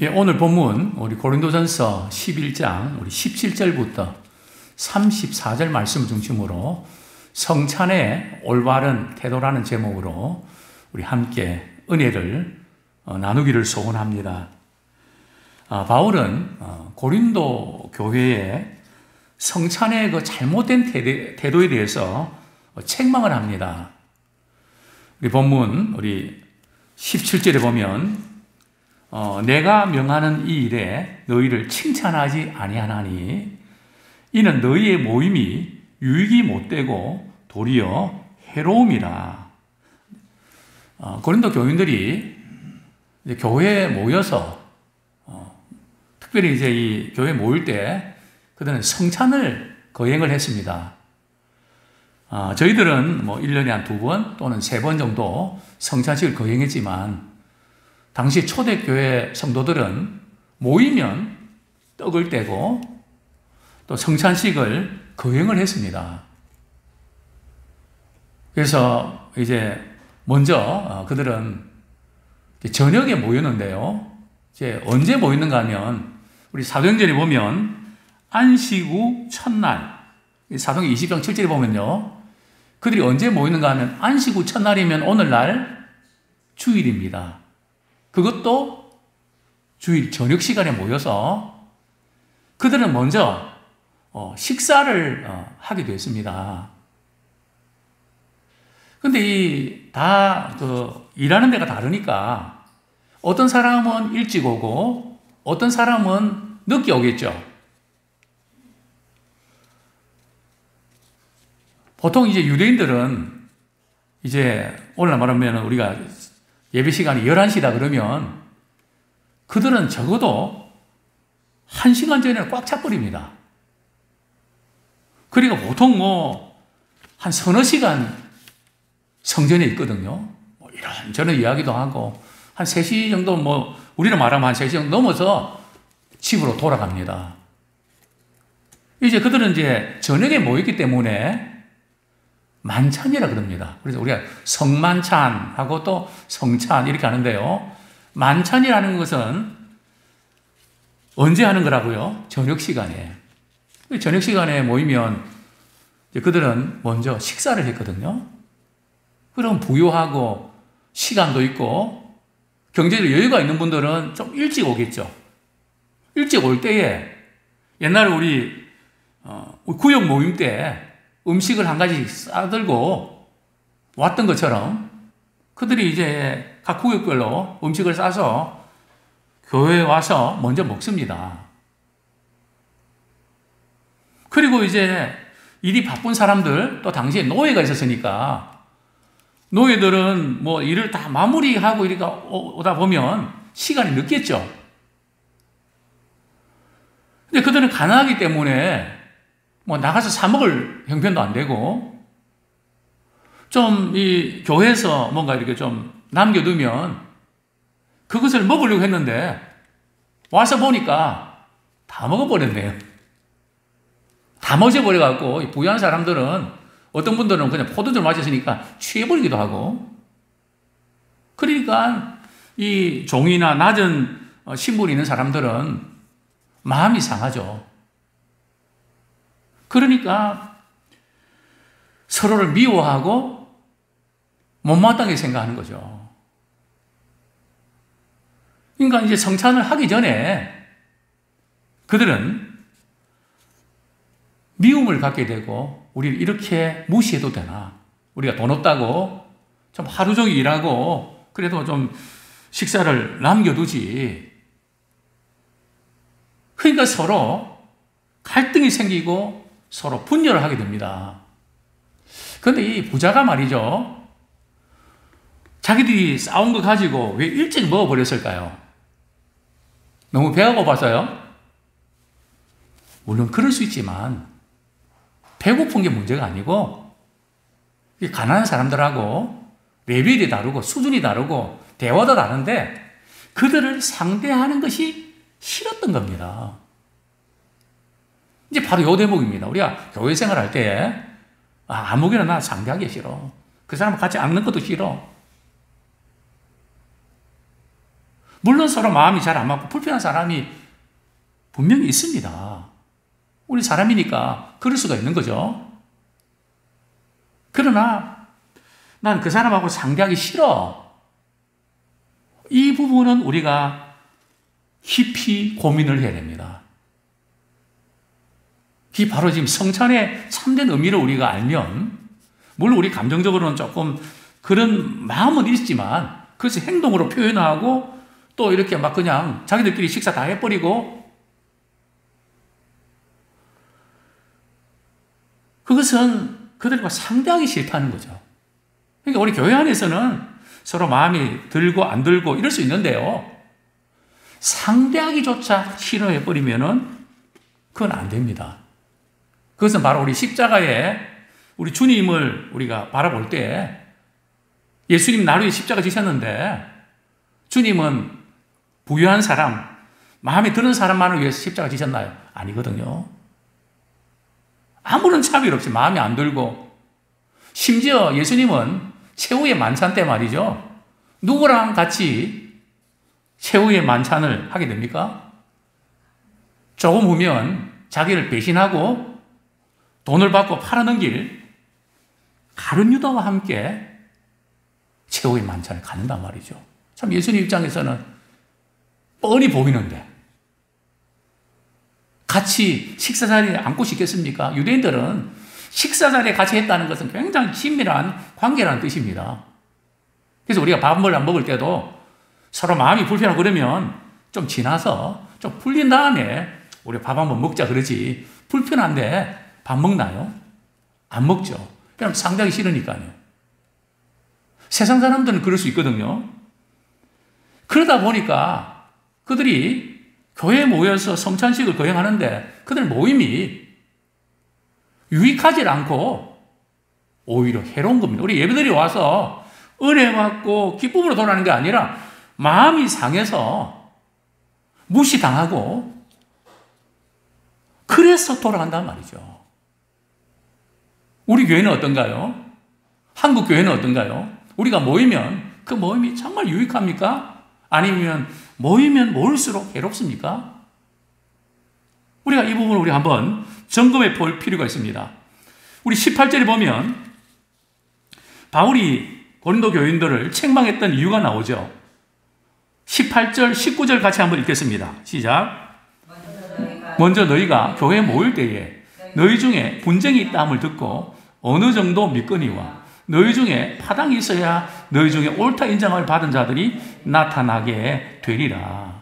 예, 오늘 본문 우리 고린도전서 11장 우리 17절부터 34절 말씀 중심으로 성찬의 올바른 태도라는 제목으로 우리 함께 은혜를 나누기를 소원합니다. 바울은 고린도 교회의 성찬의 그 잘못된 태도에 대해서 책망을 합니다. 우리 본문 우리 17절에 보면 내가 명하는 이 일에 너희를 칭찬하지 아니하나니 이는 너희의 모임이 유익이 못되고 도리어 해로움이라. 고린도 교인들이 이제 교회에 모여서 특별히 이제 이 교회에 모일 때 그들은 성찬을 거행을 했습니다. 저희들은 뭐 1년에 한 2번 또는 3번 정도 성찬식을 거행했지만 당시 초대교회 성도들은 모이면 떡을 떼고 또 성찬식을 거행을 했습니다. 그래서 이제 먼저 그들은 저녁에 모였는데요. 이제 언제 모였는가 하면 우리 사도행전에 보면 안식 후 첫날, 사도행전 20장 7절에 보면요. 그들이 언제 모였는가 하면 안식 후 첫날이면 오늘날 주일입니다. 그것도 주일 저녁 시간에 모여서 그들은 먼저 식사를 하게 됐습니다. 근데 다 일하는 데가 다르니까 어떤 사람은 일찍 오고 어떤 사람은 늦게 오겠죠. 보통 이제 유대인들은 이제 오늘날 말하면 우리가 예배 시간이 11시다 그러면 그들은 적어도 1시간 전에 꽉 차버립니다. 그리고 보통 한 서너 시간 성전에 있거든요. 이런저런 이야기도 하고 한 3시 정도 우리는 말하면 한 3시 정도 넘어서 집으로 돌아갑니다. 이제 그들은 이제 저녁에 모였기 때문에 만찬이라 그럽니다. 그래서 우리가 성만찬하고 또 성찬 이렇게 하는데요. 만찬이라는 것은 언제 하는 거라고요? 저녁 시간에. 저녁 시간에 모이면 그들은 먼저 식사를 했거든요. 그럼 부유하고 시간도 있고 경제적 여유가 있는 분들은 좀 일찍 오겠죠. 일찍 올 때에 옛날에 우리 구역 모임 때 음식을 한 가지 싸들고 왔던 것처럼 그들이 이제 각 구역별로 음식을 싸서 교회에 와서 먼저 먹습니다. 그리고 이제 일이 바쁜 사람들, 또 당시에 노예가 있었으니까 노예들은 일을 다 마무리하고 이렇게 오다 보면 시간이 늦겠죠. 근데 그들은 가난하기 때문에 나가서 사 먹을 형편도 안 되고, 좀 이 교회에서 뭔가 이렇게 좀 남겨두면 그것을 먹으려고 했는데 와서 보니까 다 먹어버렸네요. 다 마셔버려갖고 부유한 사람들은 어떤 분들은 그냥 포도주를 마셨으니까 취해버리기도 하고, 그러니까 이 종이나 낮은 신분이 있는 사람들은 마음이 상하죠. 그러니까 서로를 미워하고 못마땅하게 생각하는 거죠. 그러니까 이제 성찬을 하기 전에 그들은 미움을 갖게 되고, 우리를 이렇게 무시해도 되나? 우리가 돈 없다고 좀 하루 종일 일하고 그래도 좀 식사를 남겨두지. 그러니까 서로 갈등이 생기고 서로 분열을 하게 됩니다. 그런데 이 부자가 말이죠. 자기들이 싸운 거 가지고 왜 일찍 먹어버렸을까요? 너무 배가 고파서요? 물론 그럴 수 있지만 배고픈 게 문제가 아니고 가난한 사람들하고 레벨이 다르고 수준이 다르고 대화도 다른데 그들을 상대하는 것이 싫었던 겁니다. 이제 바로 요 대목입니다. 우리가 교회 생활할 때 아무개나 나 상대하기 싫어. 그 사람 같이 앉는 것도 싫어. 물론 서로 마음이 잘 안 맞고 불편한 사람이 분명히 있습니다. 우리 사람이니까 그럴 수가 있는 거죠. 그러나 난 그 사람하고 상대하기 싫어. 이 부분은 우리가 깊이 고민을 해야 됩니다. 이 바로 지금 성찬의 참된 의미를 우리가 알면, 물론 우리 감정적으로는 조금 그런 마음은 있지만 그것을 행동으로 표현하고 또 이렇게 막 그냥 자기들끼리 식사 다 해버리고, 그것은 그들과 상대하기 싫다는 거죠. 그러니까 우리 교회 안에서는 서로 마음이 들고 안 들고 이럴 수 있는데요, 상대하기조차 싫어해버리면은 그건 안 됩니다. 그것은 바로 우리 십자가에 우리 주님을 우리가 바라볼 때, 예수님 나루에 십자가 지셨는데 주님은 부유한 사람, 마음에 드는 사람만을 위해서 십자가 지셨나요? 아니거든요. 아무런 차별 없이 마음에 안 들고, 심지어 예수님은 최후의 만찬 때 말이죠, 누구랑 같이 최후의 만찬을 하게 됩니까? 조금 후면 자기를 배신하고 돈을 받고 팔아넘길 가룟 유다와 함께 최후의 만찬을 갖는단 말이죠. 참 예수님 입장에서는 뻔히 보이는데 같이 식사 자리에 앉고 싶겠습니까? 유대인들은 식사 자리에 같이 했다는 것은 굉장히 친밀한 관계라는 뜻입니다. 그래서 우리가 밥을 안 먹을 때도 서로 마음이 불편하고 그러면 좀 지나서 좀 풀린 다음에 우리 밥 한번 먹자 그러지, 불편한데 밥 먹나요? 안 먹죠. 그냥 상대하기 싫으니까요. 세상 사람들은 그럴 수 있거든요. 그러다 보니까 그들이 교회에 모여서 성찬식을 거행하는데 그들 모임이 유익하지 않고 오히려 해로운 겁니다. 우리 예배들이 와서 은혜 받고 기쁨으로 돌아가는 게 아니라 마음이 상해서 무시당하고 그래서 돌아간단 말이죠. 우리 교회는 어떤가요? 한국 교회는 어떤가요? 우리가 모이면 그 모임이 정말 유익합니까? 아니면 모이면 모일수록 괴롭습니까? 우리가 이 부분을 우리 한번 점검해 볼 필요가 있습니다. 우리 18절에 보면 바울이 고린도 교인들을 책망했던 이유가 나오죠. 18절, 19절 같이 한번 읽겠습니다. 시작. 먼저 너희가 교회에 모일 때에 너희 중에 분쟁이 있다함을 듣고 어느 정도 믿거니와 너희 중에 파당이 있어야 너희 중에 옳다 인정을 받은 자들이 나타나게 되리라.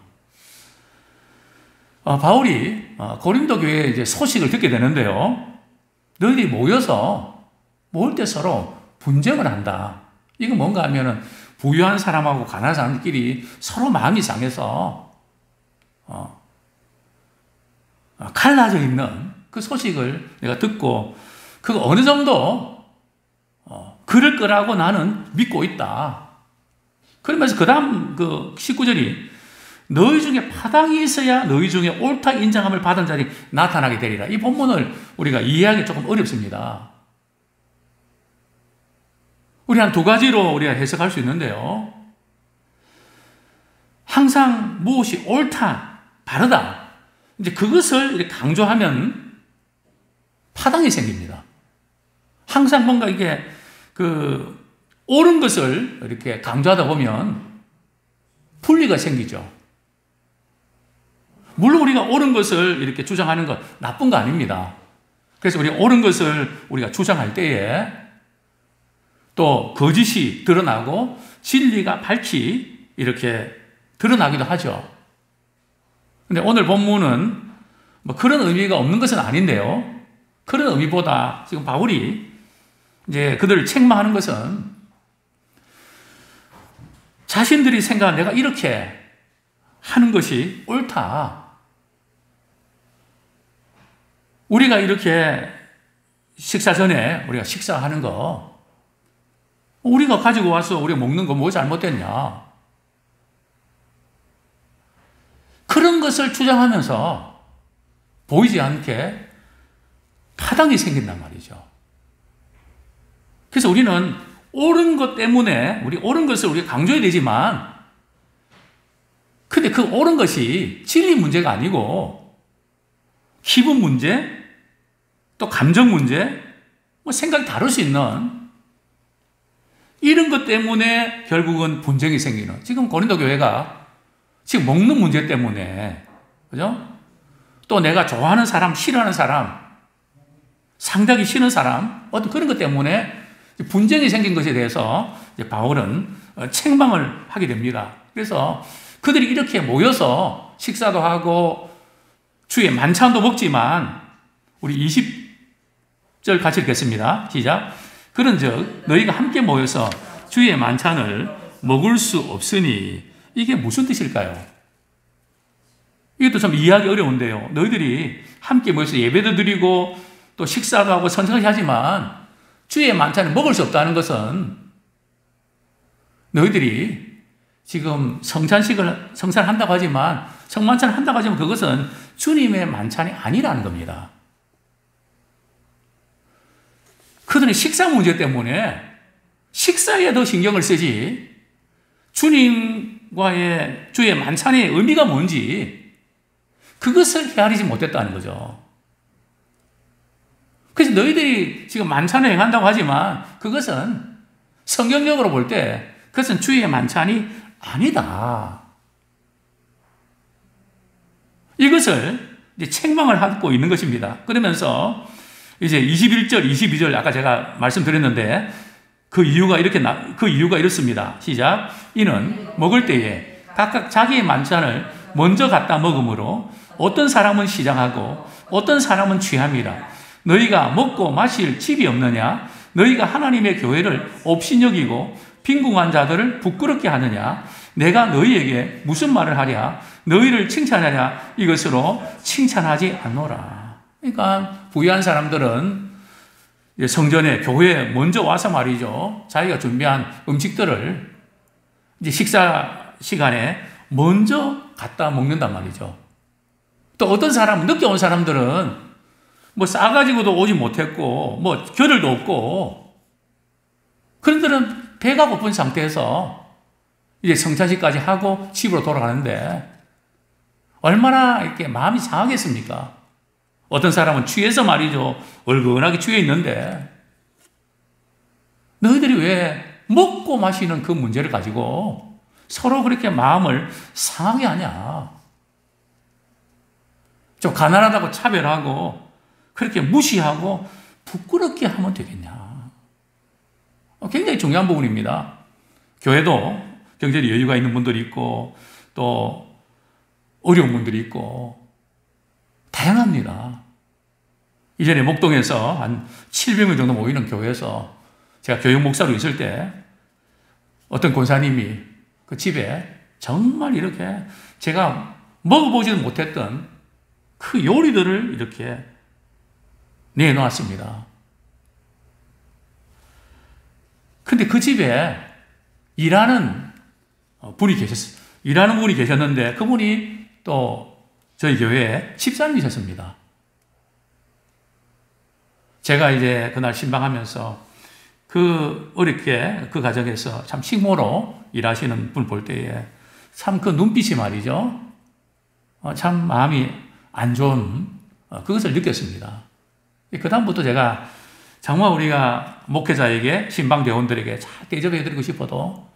바울이 고린도 교회에 이제 소식을 듣게 되는데요, 너희들이 모여서 모일 때 서로 분쟁을 한다. 이건 뭔가 하면은 부유한 사람하고 가난한 사람들끼리 서로 마음이 상해서 갈라져 있는 그 소식을 내가 듣고 그거 어느 정도 그럴 거라고 나는 믿고 있다. 그러면서 그 다음 그 19절이 너희 중에 파당이 있어야 너희 중에 옳다 인정함을 받은 자들이 나타나게 되리라. 이 본문을 우리가 이해하기 조금 어렵습니다. 우리 한 두 가지로 우리가 해석할 수 있는데요, 항상 무엇이 옳다, 바르다, 이제 그것을 이렇게 강조하면 파당이 생깁니다. 항상 뭔가 이게 옳은 것을 이렇게 강조하다 보면 분리가 생기죠. 물론 우리가 옳은 것을 이렇게 주장하는 건 나쁜 거 아닙니다. 그래서 우리가 옳은 것을 우리가 주장할 때에 또 거짓이 드러나고 진리가 밝히 이렇게 드러나기도 하죠. 근데 오늘 본문은 뭐 그런 의미가 없는 것은 아닌데요, 그런 의미보다 지금 바울이 이제 그들을 책망하는 것은 자신들이 생각한 내가 이렇게 하는 것이 옳다. 우리가 이렇게 식사 전에 우리가 식사하는 거, 우리가 가지고 와서 우리가 먹는 거 뭐 잘못됐냐. 그런 것을 주장하면서 보이지 않게 파당이 생긴단 말이죠. 그래서 우리는 옳은 것 때문에 우리 옳은 것을 우리가 강조해야 되지만 근데 그 옳은 것이 진리 문제가 아니고 기분 문제, 또 감정 문제, 뭐 생각이 다를 수 있는 이런 것 때문에 결국은 분쟁이 생기는, 지금 고린도 교회가 지금 먹는 문제 때문에, 그죠? 또 내가 좋아하는 사람, 싫어하는 사람, 상대하기 싫은 사람, 어떤 그런 것 때문에 분쟁이 생긴 것에 대해서 이제 바울은 책망을 하게 됩니다. 그래서 그들이 이렇게 모여서 식사도 하고 주의 만찬도 먹지만, 우리 20절 같이 읽겠습니다. 시작. 그런즉 너희가 함께 모여서 주의 만찬을 먹을 수 없으니, 이게 무슨 뜻일까요? 이것도 참 이해하기 어려운데요. 너희들이 함께 모여서 예배도 드리고 또 식사도 하고 선택을 하지만 주의 만찬을 먹을 수 없다는 것은, 너희들이 지금 성찬을 한다고 하지만, 성만찬을 한다고 하지만 그것은 주님의 만찬이 아니라는 겁니다. 그들은 식사 문제 때문에 식사에 더 신경을 쓰지, 주님과의 주의 만찬의 의미가 뭔지 그것을 헤아리지 못했다는 거죠. 그래서 너희들이 지금 만찬을 행한다고 하지만 그것은 성경적으로 볼 때 그것은 주의 만찬이 아니다. 이것을 이제 책망을 하고 있는 것입니다. 그러면서 이제 21절, 22절 아까 제가 말씀드렸는데 그 이유가 이렇습니다. 시작. 이는 먹을 때에 각각 자기의 만찬을 먼저 갖다 먹으므로 어떤 사람은 시장하고 어떤 사람은 취함이라. 너희가 먹고 마실 집이 없느냐? 너희가 하나님의 교회를 업신여기고 빈궁한 자들을 부끄럽게 하느냐? 내가 너희에게 무슨 말을 하랴? 너희를 칭찬하랴? 이것으로 칭찬하지 않노라. 그러니까 부유한 사람들은 성전에, 교회에 먼저 와서 말이죠, 자기가 준비한 음식들을 이제 식사 시간에 먼저 갖다 먹는단 말이죠. 또 어떤 사람은, 늦게 온 사람들은 뭐 싸가지고도 오지 못했고 뭐 겨를도 없고, 그런 들은 배가 고픈 상태에서 이제 성찬식까지 하고 집으로 돌아가는데 얼마나 이렇게 마음이 상하겠습니까? 어떤 사람은 취해서 말이죠, 얼큰하게 취해 있는데, 너희들이 왜 먹고 마시는 그 문제를 가지고 서로 그렇게 마음을 상하게 하냐? 좀 가난하다고 차별하고 그렇게 무시하고 부끄럽게 하면 되겠냐? 굉장히 중요한 부분입니다. 교회도 경제적 여유가 있는 분들이 있고 또 어려운 분들이 있고 다양합니다. 이전에 목동에서 한 700명 정도 모이는 교회에서 제가 교육 목사로 있을 때 어떤 권사님이 그 집에 정말 이렇게 제가 먹어보지도 못했던 그 요리들을 이렇게 내놓았습니다. 근데 그 집에 일하는 분이 계셨는데 그분이 또 저희 교회에 집사님이셨습니다. 제가 이제 그날 신방하면서 어렵게 그 가정에서 참 식모로 일하시는 분 볼 때에 참 그 눈빛이 말이죠, 참 마음이 안 좋은 그것을 느꼈습니다. 그다음부터 제가 정말 우리가 목회자에게, 신방대원들에게 잘 대접해드리고 싶어도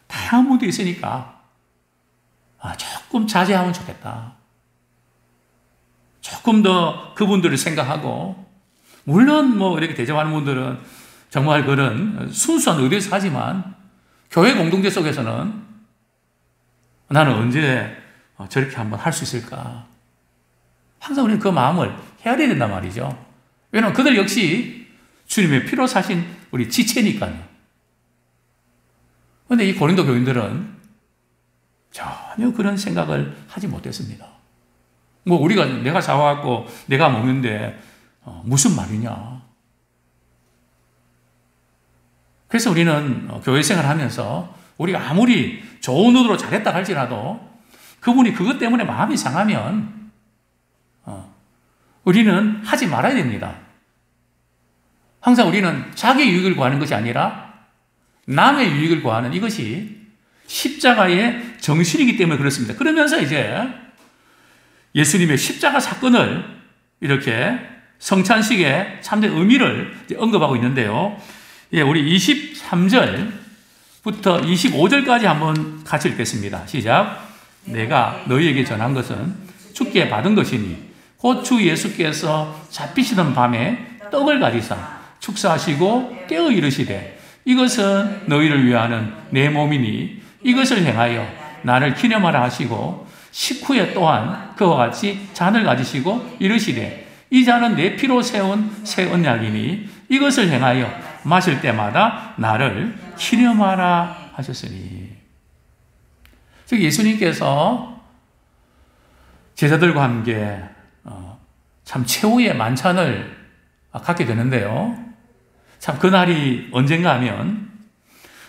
다양한 분들이 있으니까 조금 자제하면 좋겠다. 조금 더 그분들을 생각하고, 물론 뭐 이렇게 대접하는 분들은 정말 그런 순수한 의도에서 하지만 교회 공동체 속에서는 나는 언제 저렇게 한번 할 수 있을까? 항상 우리는 그 마음을 헤아려야 된단 말이죠. 왜냐하면 그들 역시 주님의 피로 사신 우리 지체니까요. 그런데 이 고린도 교인들은 전혀 그런 생각을 하지 못했습니다. 뭐 내가 사와갖고 내가 먹는데 무슨 말이냐. 그래서 우리는 교회 생활을 하면서 우리가 아무리 좋은 의도로 잘했다 할지라도 그분이 그것 때문에 마음이 상하면 우리는 하지 말아야 됩니다. 항상 우리는 자기 유익을 구하는 것이 아니라 남의 유익을 구하는, 이것이 십자가의 정신이기 때문에 그렇습니다. 그러면서 이제 예수님의 십자가 사건을 이렇게 성찬식의 참된 의미를 언급하고 있는데요. 예, 우리 23절부터 25절까지 한번 같이 읽겠습니다. 시작. 내가 너희에게 전한 것은 주께 받은 것이니 곧 주 예수께서 잡히시던 밤에 떡을 가지사 축사하시고 떼어 이르시되 이것은 너희를 위하는 내 몸이니 이것을 행하여 나를 기념하라 하시고 식후에 또한 그와 같이 잔을 가지시고 이르시되 이 잔은 내 피로 세운 새 언약이니 이것을 행하여 마실 때마다 나를 기념하라 하셨으니. 즉 예수님께서 제자들과 함께 참 최후의 만찬을 갖게 되는데요. 참 그날이 언젠가 하면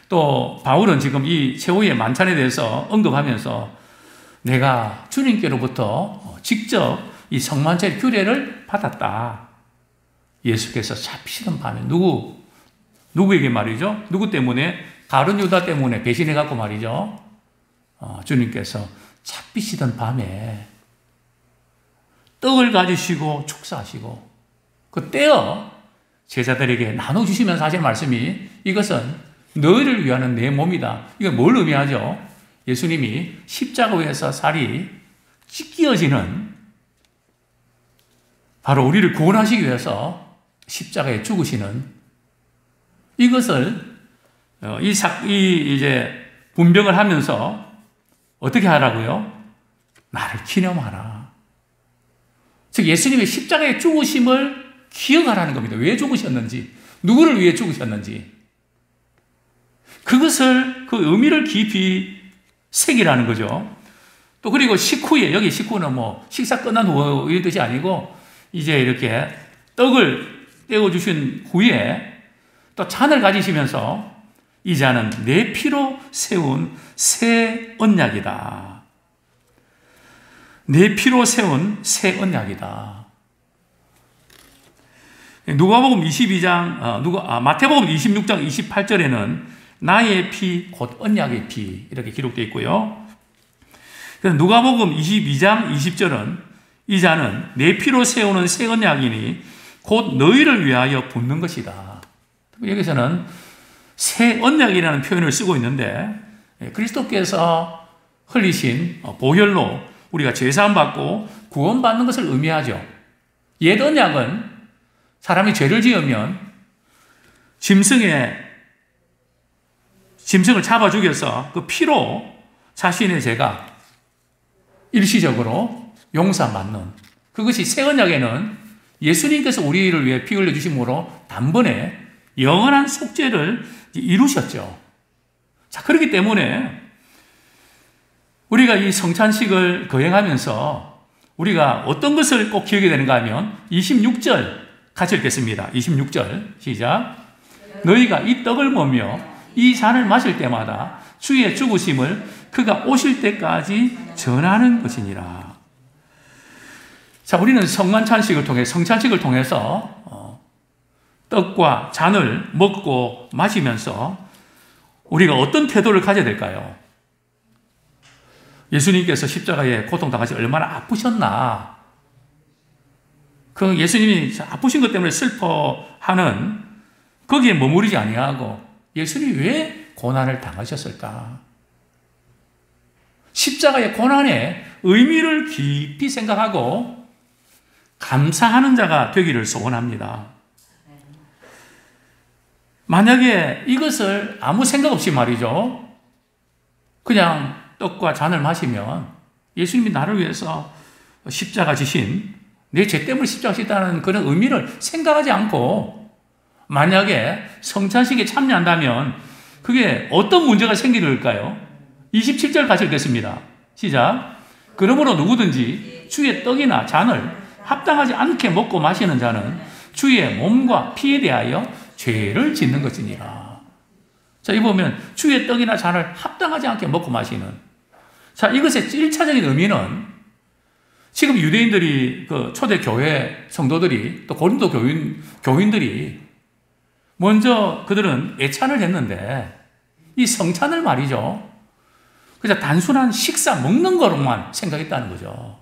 또 바울은 지금 이 최후의 만찬에 대해서 언급하면서 내가 주님께로부터 직접 이 성만찬의 규례를 받았다. 예수께서 잡히시던 밤에 누구에게 말이죠? 누구 때문에? 가룟 유다 때문에 배신해갖고 말이죠. 주님께서 잡히시던 밤에 떡을 가지시고 축사하시고 그 떼어 제자들에게 나눠주시면서 하신 말씀이 이것은 너희를 위하는 내 몸이다. 이건 뭘 의미하죠? 예수님이 십자가 위에서 살이 찢겨지는 바로 우리를 구원하시기 위해서 십자가에 죽으시는 이것을 이제 분병을 하면서 어떻게 하라고요? 나를 기념하라. 즉 예수님의 십자가의 죽으심을 기억하라는 겁니다. 왜 죽으셨는지, 누구를 위해 죽으셨는지 그것을 그 의미를 깊이 새기라는 거죠. 또 그리고 식후에 여기 식후는 뭐 식사 끝난 후 이런 뜻이 아니고 이제 이렇게 떡을 떼어 주신 후에 또 잔을 가지시면서 이 잔은 내 피로 세운 새 언약이다. 내 피로 세운 새 언약이다. 누가복음 22장, 마태복음 26장 28절에는 나의 피, 곧 언약의 피 이렇게 기록되어 있고요. 누가복음 22장 20절은 이 잔은 내 피로 세우는 새 언약이니 곧 너희를 위하여 붓는 것이다. 여기서는 새 언약이라는 표현을 쓰고 있는데 그리스도께서 흘리신 보혈로 우리가 죄사함 받고 구원받는 것을 의미하죠. 옛 언약은 사람이 죄를 지으면 짐승을 잡아 죽여서 그 피로 자신의 죄가 일시적으로 용서받는 그것이 새 언약에는 예수님께서 우리를 위해 피 흘려주심으로 단번에 영원한 속죄를 이루셨죠. 자, 그렇기 때문에 우리가 이 성찬식을 거행하면서 우리가 어떤 것을 꼭 기억해야 되는가 하면 26절 같이 읽겠습니다. 26절 시작. 너희가 이 떡을 먹며 이 잔을 마실 때마다 주의 죽으심을 그가 오실 때까지 전하는 것이니라. 자, 우리는 성찬식을 통해서 떡과 잔을 먹고 마시면서 우리가 어떤 태도를 가져야 될까요? 예수님께서 십자가에 고통당하시 얼마나 아프셨나? 그 예수님이 아프신 것 때문에 슬퍼하는 거기에 머무르지 아니하고 예수님이 왜 고난을 당하셨을까? 십자가의 고난의 의미를 깊이 생각하고 감사하는 자가 되기를 소원합니다. 만약에 이것을 아무 생각 없이 말이죠. 그냥 떡과 잔을 마시면 예수님이 나를 위해서 십자가 지신 내 죄 때문에 십자가 지다는 그런 의미를 생각하지 않고 만약에 성찬식에 참여한다면 그게 어떤 문제가 생길까요? 27절 같이 읽겠습니다. 시작. 그러므로 누구든지 주의 떡이나 잔을 합당하지 않게 먹고 마시는 자는 주의 몸과 피에 대하여 죄를 짓는 것이니라. 자, 이 보면 주의 떡이나 잔을 합당하지 않게 먹고 마시는. 자, 이것의 1차적인 의미는 지금 유대인들이 그 초대 교회 성도들이 또 고린도 교인들이 먼저 그들은 애찬을 했는데 이 성찬을 말이죠. 그냥 단순한 식사, 먹는 거로만 생각했다는 거죠.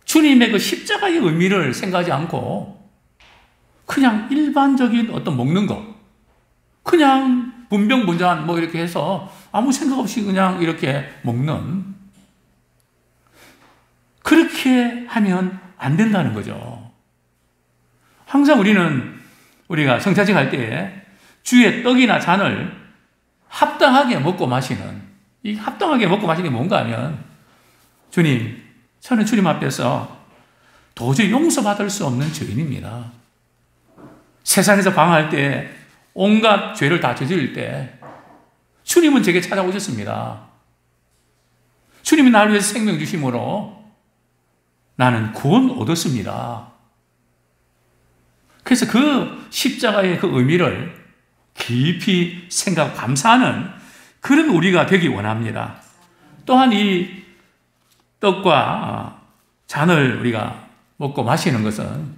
주님의 그 십자가의 의미를 생각하지 않고 그냥 일반적인 어떤 먹는 거, 그냥 분병분잔 뭐 이렇게 해서 아무 생각 없이 그냥 이렇게 먹는, 그렇게 하면 안 된다는 거죠. 항상 우리가 성찬식 할 때에 주의 떡이나 잔을 합당하게 먹고 마시는, 이 합당하게 먹고 마시는 게 뭔가 하면, 주님, 저는 주님 앞에서 도저히 용서받을 수 없는 죄인입니다. 세상에서 방황할 때 온갖 죄를 다 저지를 때 주님은 제게 찾아오셨습니다. 주님이 나를 위해서 생명 주심으로 나는 구원 얻었습니다. 그래서 그 십자가의 그 의미를 깊이 생각하고 감사하는 그런 우리가 되기 원합니다. 또한 이 떡과 잔을 우리가 먹고 마시는 것은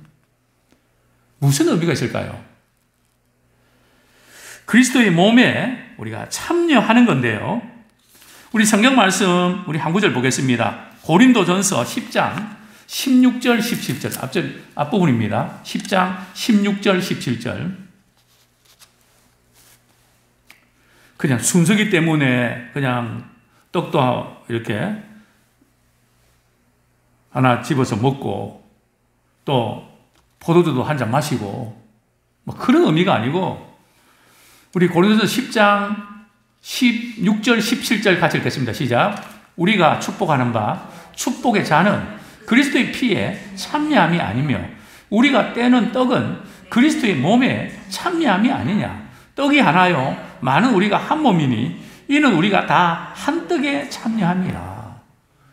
무슨 의미가 있을까요? 그리스도의 몸에 우리가 참여하는 건데요. 우리 성경 말씀, 우리 한 구절 보겠습니다. 고린도전서 10장 16절, 17절, 앞부분입니다. 10장 16절, 17절. 그냥 순서기 때문에 그냥 떡도 이렇게 하나 집어서 먹고 또 포도주도 한 잔 마시고 뭐 그런 의미가 아니고, 우리 고린도전서 10장 16절, 17절 같이 읽겠습니다. 시작. 우리가 축복하는 바 축복의 잔은 그리스도의 피에 참여함이 아니며 우리가 떼는 떡은 그리스도의 몸에 참여함이 아니냐. 떡이 하나요 많은 우리가 한 몸이니 이는 우리가 다 한 떡에 참여함이라.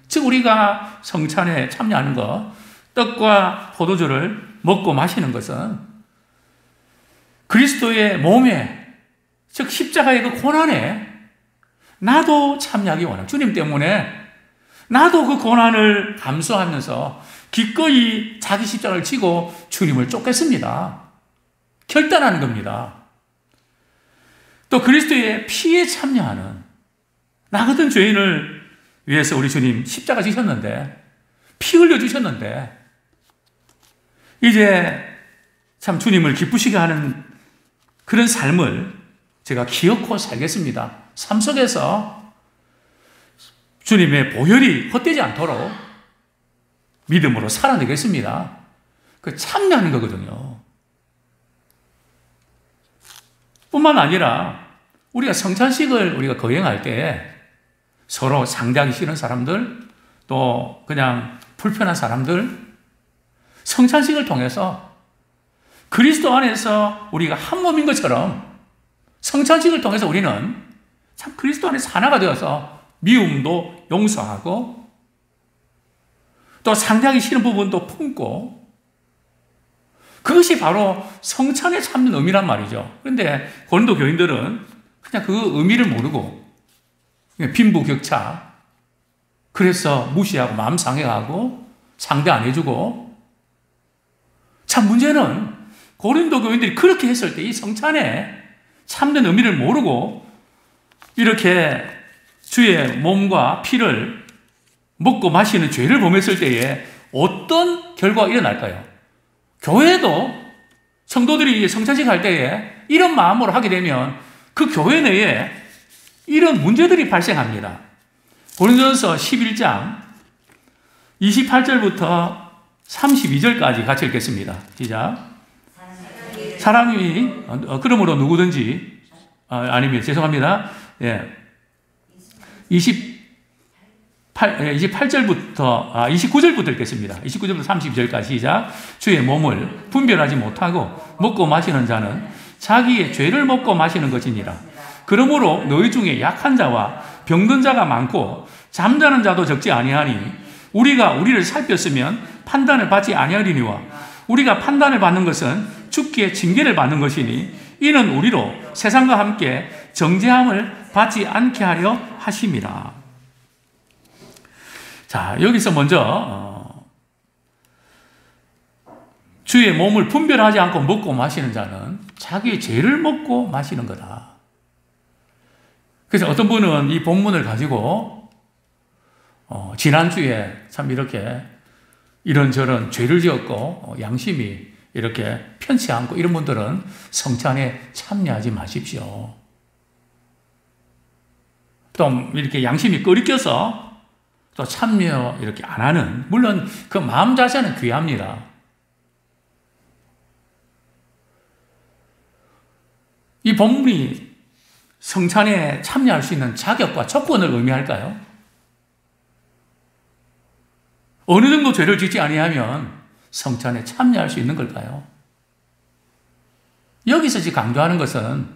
즉 우리가 성찬에 참여하는 것, 떡과 포도주를 먹고 마시는 것은 그리스도의 몸에, 즉 십자가의 그 고난에 나도 참여하기 원합니다. 주님 때문에 나도 그 고난을 감수하면서 기꺼이 자기 십자가를 지고 주님을 쫓겠습니다. 결단하는 겁니다. 또 그리스도의 피에 참여하는, 나 같은 죄인을 위해서 우리 주님 십자가 지셨는데, 피 흘려주셨는데 이제 참 주님을 기쁘시게 하는 그런 삶을 제가 기어코 살겠습니다. 삶 속에서 주님의 보혈이 헛되지 않도록 믿음으로 살아내겠습니다. 그 참여하는 거거든요. 뿐만 아니라 우리가 성찬식을 우리가 거행할 때 서로 상대하기 싫은 사람들, 또 그냥 불편한 사람들, 성찬식을 통해서 그리스도 안에서 우리가 한 몸인 것처럼 성찬식을 통해서 우리는 참 그리스도 안에서 하나가 되어서 미움도 용서하고 또 상대하기 싫은 부분도 품고, 그것이 바로 성찬에 참는 의미란 말이죠. 그런데 고린도 교인들은 그냥 그 의미를 모르고 그냥 빈부격차, 그래서 무시하고 마음 상해하고 상대 안 해주고, 참 문제는 고린도 교인들이 그렇게 했을 때 이 성찬에 참는 의미를 모르고 이렇게 주의 몸과 피를 먹고 마시는 죄를 범했을 때에 어떤 결과가 일어날까요? 교회도 성도들이 성찬식 할 때에 이런 마음으로 하게 되면 그 교회 내에 이런 문제들이 발생합니다. 고린도전서 11장 28절부터 32절까지 같이 읽겠습니다. 시작. 사람이 그러므로 누구든지 아니면 죄송합니다. 29절부터 읽겠습니다. 29절부터 32절까지 시작. 주의 몸을 분별하지 못하고 먹고 마시는 자는 자기의 죄를 먹고 마시는 것이니라. 그러므로 너희 중에 약한 자와 병든 자가 많고 잠자는 자도 적지 아니하니 우리가 우리를 살폈으면 판단을 받지 아니하리니와 우리가 판단을 받는 것은 죽기에 징계를 받는 것이니 이는 우리로 세상과 함께 정죄함을 받지 않게 하려 하심이라. 자, 여기서 먼저 주의 몸을 분별하지 않고 먹고 마시는 자는 자기의 죄를 먹고 마시는 거다. 그래서 어떤 분은 이 본문을 가지고 지난주에 참 이렇게 이런저런 죄를 지었고 양심이 이렇게 편치 않고 이런 분들은 성찬에 참여하지 마십시오. 또 이렇게 양심이 끓이껴서 또 참여 이렇게 안 하는, 물론 그 마음 자세는 귀합니다. 이 본문이 성찬에 참여할 수 있는 자격과 조건을 의미할까요? 어느 정도 죄를 짓지 아니하면 성찬에 참여할 수 있는 걸까요? 여기서 지금 강조하는 것은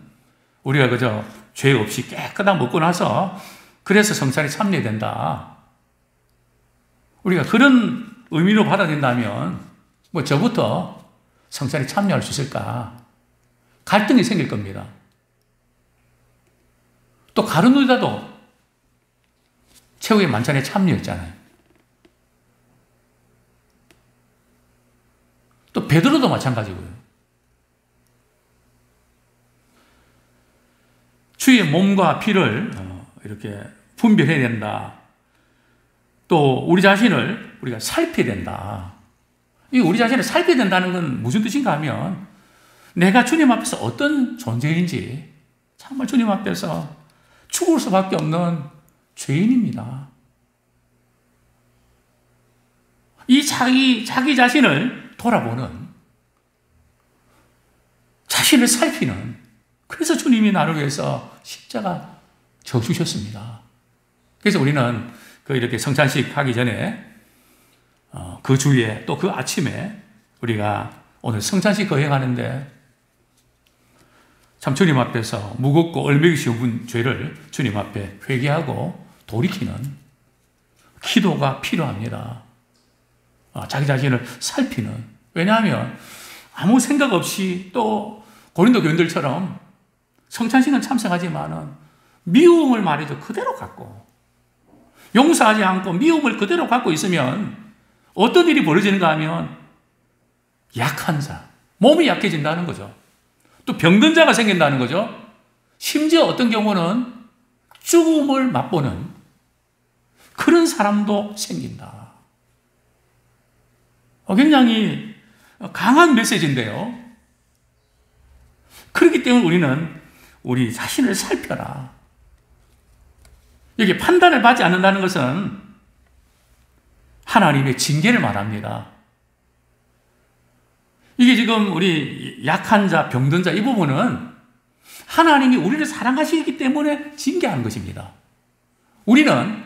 우리가 그저 죄 없이 깨끗하게 먹고 나서 그래서 성찬에 참여해야 된다. 우리가 그런 의미로 받아들인다면 뭐 저부터 성찬에 참여할 수 있을까? 갈등이 생길 겁니다. 또 가룟 유다도 최후의 만찬에 참여했잖아요. 또 베드로도 마찬가지고요. 주의 몸과 피를 이렇게 분별해야 된다. 또 우리 자신을 우리가 살펴야 된다. 이 우리 자신을 살펴야 된다는 건 무슨 뜻인가 하면 내가 주님 앞에서 어떤 존재인지 정말 주님 앞에서 죽을 수밖에 없는 죄인입니다. 이 자기 자신을 돌아보는, 자신을 살피는, 그래서 주님이 나를 위해서 십자가 져 주셨습니다. 그래서 우리는 이렇게 성찬식 하기 전에 그 주에 또 그 아침에 우리가 오늘 성찬식 거행하는데 참 주님 앞에서 무겁고 얼매기 쉬운 죄를 주님 앞에 회개하고 돌이키는 기도가 필요합니다. 자기 자신을 살피는. 왜냐하면 아무 생각 없이 또 고린도 교인들처럼 성찬식은 참석하지만은 미움을 말이죠 그대로 갖고 용서하지 않고 미움을 그대로 갖고 있으면 어떤 일이 벌어지는가 하면 약한 자, 몸이 약해진다는 거죠. 또 병든 자가 생긴다는 거죠. 심지어 어떤 경우는 죽음을 맛보는 그런 사람도 생긴다. 굉장히 강한 메시지인데요. 그렇기 때문에 우리는 우리 자신을 살펴라. 여기 판단을 받지 않는다는 것은 하나님의 징계를 말합니다. 이게 지금 우리 약한 자, 병든 자 이 부분은 하나님이 우리를 사랑하시기 때문에 징계하는 것입니다. 우리는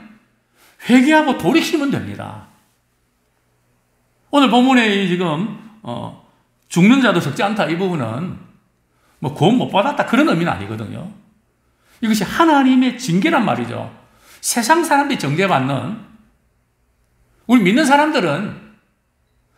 회개하고 돌이키면 됩니다. 오늘 본문에 지금 죽는 자도 적지 않다 이 부분은 뭐 구원 못 받았다 그런 의미는 아니거든요. 이것이 하나님의 징계란 말이죠. 세상 사람들이 정죄받는, 우리 믿는 사람들은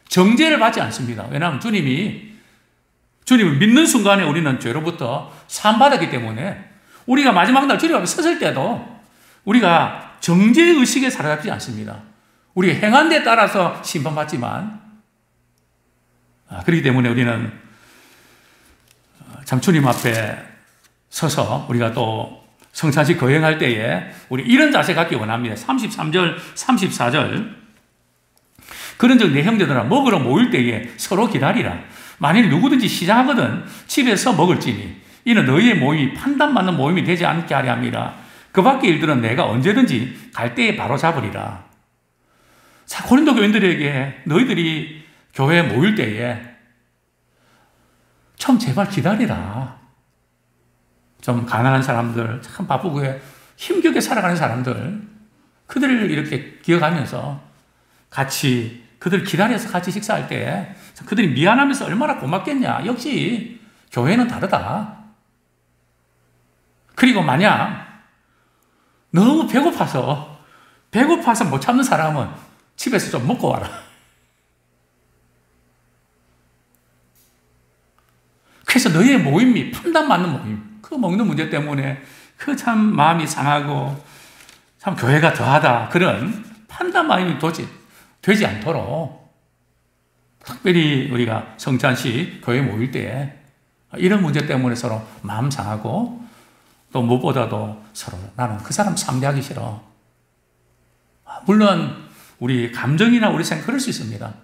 정죄를 받지 않습니다. 왜냐하면 주님을 믿는 순간에 우리는 죄로부터 사함받았기 때문에 우리가 마지막 날 주님 앞에 섰을 때도 우리가 정죄의식에 사로잡지 않습니다. 우리가 행한 데 따라서 심판받지만 그렇기 때문에 우리는 참 주님 앞에 서서 우리가 또 성찬식 거행할 때에 우리 이런 자세 갖기 원합니다. 33절, 34절 그런즉 내 형제들아 먹으러 모일 때에 서로 기다리라. 만일 누구든지 시장하거든 집에서 먹을지니 이는 너희의 모임이 판단받는 모임이 되지 않게 하려 함이라. 그 밖의 일들은 내가 언제든지 갈 때에 바로 잡으리라. 자, 고린도 교인들에게 너희들이 교회에 모일 때에 좀 제발 기다리라. 좀 가난한 사람들, 참 바쁘고 힘겹게 살아가는 사람들, 그들을 이렇게 기억하면서 같이 그들 기다려서 같이 식사할 때 그들이 미안하면서 얼마나 고맙겠냐. 역시 교회는 다르다. 그리고 만약 너무 배고파서 못 참는 사람은 집에서 좀 먹고 와라. 그래서 너희의 모임이 판단 맞는 모임, 그 먹는 문제 때문에 그 참 마음이 상하고 참 교회가 더하다 그런 판단 마음이 도저히 되지 않도록 특별히 우리가 성찬식 교회 모일 때에 이런 문제 때문에 서로 마음 상하고 또 무엇보다도 서로 나는 그 사람 상대하기 싫어. 물론 우리 감정이나 우리 생각 그럴 수 있습니다.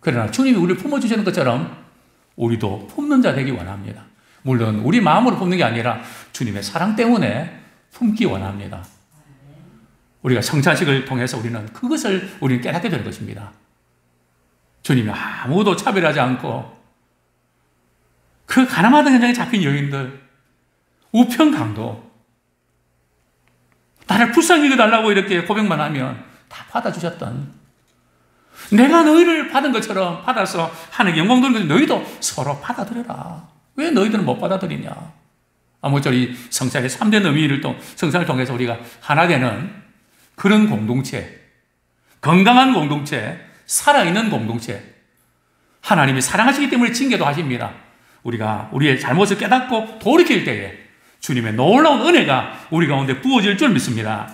그러나 주님이 우리를 품어주시는 것처럼 우리도 품는 자 되기 원합니다. 물론 우리 마음으로 품는 게 아니라 주님의 사랑 때문에 품기 원합니다. 우리가 성찬식을 통해서 우리는 깨닫게 될 것입니다. 주님이 아무도 차별하지 않고 그 가늠하던 현장에 잡힌 여인들, 우편강도 나를 불쌍히 여겨달라고 이렇게 고백만 하면 다 받아주셨던, 내가 너희를 받은 것처럼 받아서 하나님께 영광 돌리는 것을 너희도 서로 받아들여라. 왜 너희들은 못 받아들이냐? 아무쪼록 이 성찬의 3대 의미를 성찬을 통해서 우리가 하나 되는 그런 공동체, 건강한 공동체, 살아있는 공동체, 하나님이 사랑하시기 때문에 징계도 하십니다. 우리가 우리의 잘못을 깨닫고 돌이킬 때에 주님의 놀라운 은혜가 우리 가운데 부어질 줄 믿습니다.